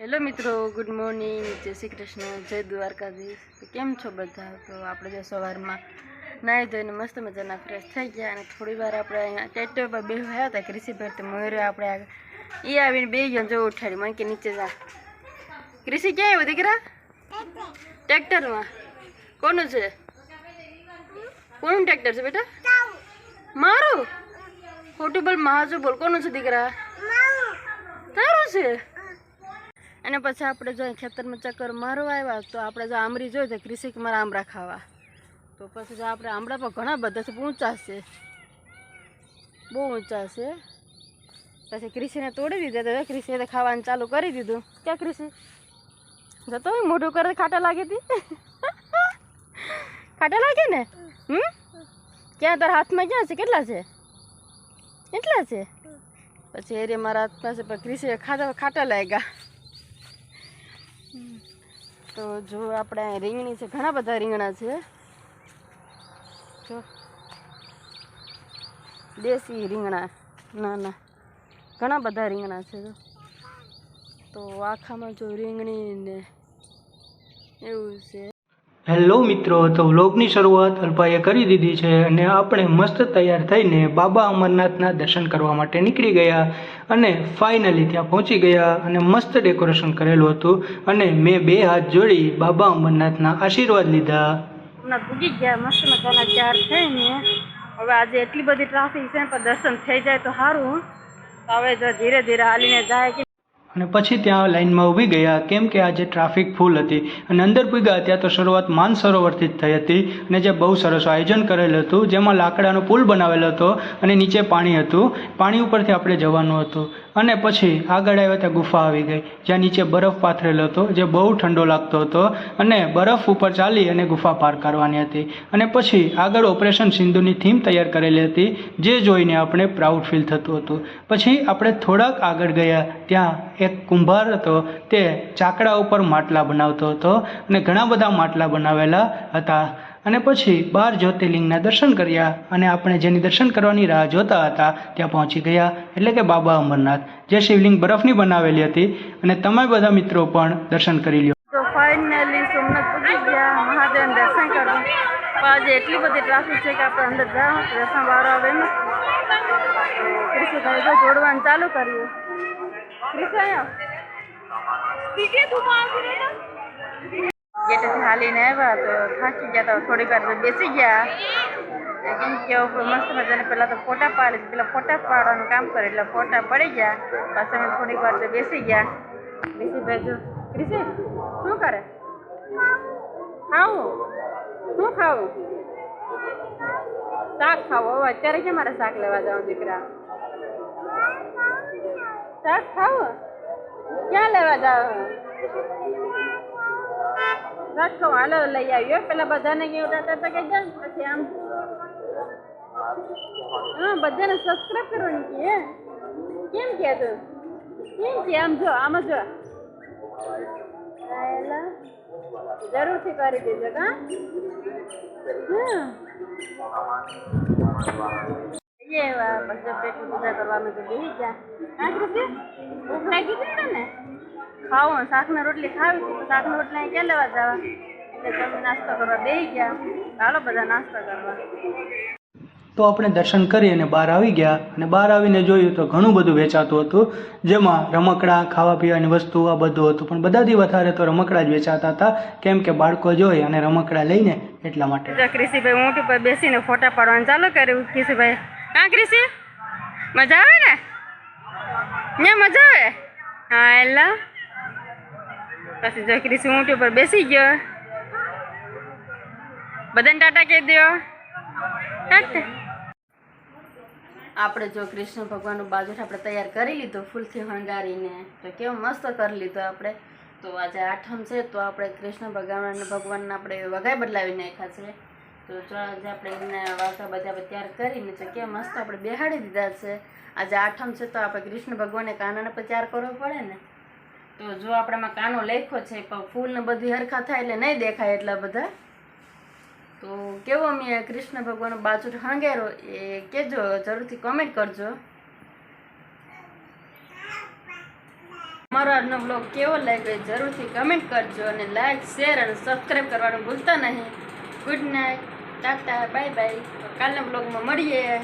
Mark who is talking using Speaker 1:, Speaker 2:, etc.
Speaker 1: Hello મિત્રો, good morning, જય શ્રી કૃષ્ણ, જય દ્વારકાધીશ। તો કેમ છો બધા? તો આપણે જો સવારમાં નાહી ધોઈને મસ્ત મજાના ફ્રેશ થઈ ગયા અને થોડી વાર આપણે અહીંયા ટ્રેક્ટર પર બેસવા હતા કૃષિભાઈ તો મોરે આપણે એ આવીને બે ગયો જો ઉઠાડી મને કે નીચે જા। કૃષિ ક્યાં આવ્યું દીકરા? ટ્રેક્ટરમાં કોનું છે? કોનું ટ્રેક્ટર છે બેટા? મારું? ખોટું બોલ, માજો બોલ, કોનું છે દીકરા? તારું છે। અને પછી આપણે જો ખેતરમાં ચક્કર મારવા આવ્યા તો આપણે જો આમરી જોઈએ તો કૃષિક મારા આમળા ખાવા તો પછી જો આપણે આમળા પણ ઘણા બધા છે, ઊંચા છે, બહુ ઊંચા છે। પછી કૃષિને તોડી દીધા તો કૃષિએ તો ખાવાનું ચાલુ કરી દીધું। ક્યાં કૃષિ જતો મોઢું કરે ખાટા લાગી હતી? ખાટા લાગે ને? ક્યાં તારા હાથમાં ક્યાં છે? કેટલા છે? એટલા છે? પછી એરે મારા હાથમાં છે પણ કૃષિએ ખાટા લાગ્યા। તો જો આપણે રીંગણી છે, ઘણા બધા રીંગણા છે, જો દેશી રીંગણા નાના ઘણા બધા રીંગણા છે। જો તો આખામાં જો રીંગણી ને એવું છે।
Speaker 2: હેલો મિત્રો, તો વ્લોગની શરૂઆત અલ્પાએ કરી દીધી છે અને આપણે મસ્ત તૈયાર થઈને બાબા અમરનાથના દર્શન કરવા માટે નીકળી ગયા અને ફાઇનલી ત્યાં પહોંચી ગયા અને મસ્ત ડેકોરેશન કરેલું હતું અને મેં બે હાથ જોડી બાબા અમરનાથના આશીર્વાદ લીધા।
Speaker 1: હમણાં પૂગી ગયા મસ્ત મજાના ચાર થઈને। હવે આજે એટલી બધી ટ્રાફિક છે પણ દર્શન થઈ જાય તો સારું। તો હવે જો ધીરે ધીરે હાલીને જાય કે
Speaker 2: અને પછી ત્યાં લાઈનમાં ઊભી ગયા કેમ કે આજે ટ્રાફિક ફૂલ હતી અને અંદર પૂગ્યા ત્યાં તો શરૂઆત માનસરોવરથી જ થઈ હતી અને જે બહુ સરસ આયોજન કરેલું હતું જેમાં લાકડાનો પુલ બનાવેલો હતો અને નીચે પાણી હતું, પાણી ઉપરથી આપણે જવાનું હતું અને પછી આગળ આવ્યા ત્યાં ગુફા આવી ગઈ જ્યાં નીચે બરફ પાથરેલો હતો જે બહુ ઠંડો લાગતો હતો અને બરફ ઉપર ચાલી અને ગુફા પાર કરવાની હતી અને પછી આગળ ઓપરેશન સિંધુની થીમ તૈયાર કરેલી હતી જે જોઈને આપણે પ્રાઉડ ફીલ થતું હતું। પછી આપણે થોડાક આગળ ગયા ત્યાં એક કુંભાર હતો તે ચાકડા ઉપર માટલા બનાવતો હતો અને ઘણા બધા માટલા બનાવેલા હતા અને પછી 12 જ્યોતિર્લિંગના દર્શન કર્યા અને આપણે જેની દર્શન કરવાની રાહ જોતા હતા ત્યાં પહોંચી ગયા એટલે કે બાબા અમરનાથ જે શિવલિંગ બરફની બનાવેલી હતી અને તમે બધા મિત્રો પણ દર્શન કરી લ્યો।
Speaker 1: તો ફાઇનલી સોમનાથ પૂજી ગયા, મહાદેવના દર્શન કરવા। પણ આજે એટલી બધી ટ્રાફિક છે કે આપણે અંદર જાઓ દર્શન બહાર આવે એમ કૃષિભાઈ તો જોડવાનું ચાલુ કર્યું। ગેટેથી હાલીને આવ્યા તો થાકી ગયા તો થોડીક વાર બેસી ગયા કેમ કે મસ્ત મજાને પહેલાં તો ફોટા પાડી, પેલા ફોટા પાડવાનું કામ કરે એટલે ફોટા પડી ગયા। પાછા અમે થોડીક વાર તો બેસી ગયા। બેસી બેજો કૃષિ શું કરે? ખાવું? શું ખાવું? શાક ખાવું? હવે અત્યારે કે મારે શાક લેવા જાઉં દીકરા? શાક ખાવું? ક્યાં લેવા જાવ? શાક ખાવું? હાલો લઈ આવ્યો। પેલા બધાને કેવું હતા કે જાવ પછી આમ હા બધાને સબસ્ક્રાઈબ કરવાની કે કેમ કે તું કેમ કે આમ જો આમાં જો જરૂરથી કરી દેજો કા। એવા બધા પેટ પૂજા કરવામાં તો બેસી ગયા। હા કૃષિ ભૂખ લાગી ગઈ ને? ખાવું શાકને રોટલી ખાવી હતી તો શાકને રોટલી ક્યાં લેવા જવા એટલે તમે નાસ્તો કરવા બેસી ગયા। ચાલો બધા નાસ્તો કરવા।
Speaker 2: તો આપણે દર્શન કરી અને બહાર આવી ગયા અને બહાર આવીને જોયું તો ઘણું બધું વેચાતું હતું જેમાં રમકડા, ખાવા પીવાની વસ્તુ આ બધું હતું પણ બધાથી વધારે તો રમકડા જ વેચાતા હતા કેમ કે બાળકો જોઈ અને રમકડા લઈને એટલા માટે।
Speaker 1: કૃષિભાઈ ઊંટ ઉપર બેસીને ફોટા પાડવાનું ચાલુ કર્યું। કૃષિભાઈ હા કૃષિ મજા આવે ને? ત્યાં મજા આવે? હા એલા પછી જો કૃષિ ઊંટ ઉપર બેસી ગયો। બધાને ટાટા કહી દો। આપણે જો કૃષ્ણ ભગવાનનું બાજુ આપણે તૈયાર કરી લીધું ફૂલથી હણગારીને તો કેવું મસ્ત કરી લીધું આપણે। તો આજે આઠમ છે તો આપણે કૃષ્ણ ભગવાનને આપણે વગાઈ બદલાવી નાખ્યા છે તો જો આજે આપણે એમને વાસા બધા તૈયાર કરીને તો કેમ મસ્ત આપણે બેહાડી દીધા છે। આજે આઠમ છે તો આપણે કૃષ્ણ ભગવાનને કાનાને પણ તૈયાર કરવો પડે ને તો જો આપણામાં કાનો લેખો છે પણ ફૂલ ને બધી હરખા થાય એટલે નહીં દેખાય એટલા બધા। તો કેવો મેં કૃષ્ણ ભગવાનનો બાજુ હણગાર્યો એ કહેજો, જરૂરથી કોમેન્ટ કરજો। અમારો આજનો બ્લોગ કેવો લાગ્યો એ જરૂરથી કમેન્ટ કરજો અને લાઈક શેર અને સબસ્ક્રાઈબ કરવાનું ભૂલતા નહીં. Good night, Tata, bye bye. કાલના બ્લોગમાં મળીએ.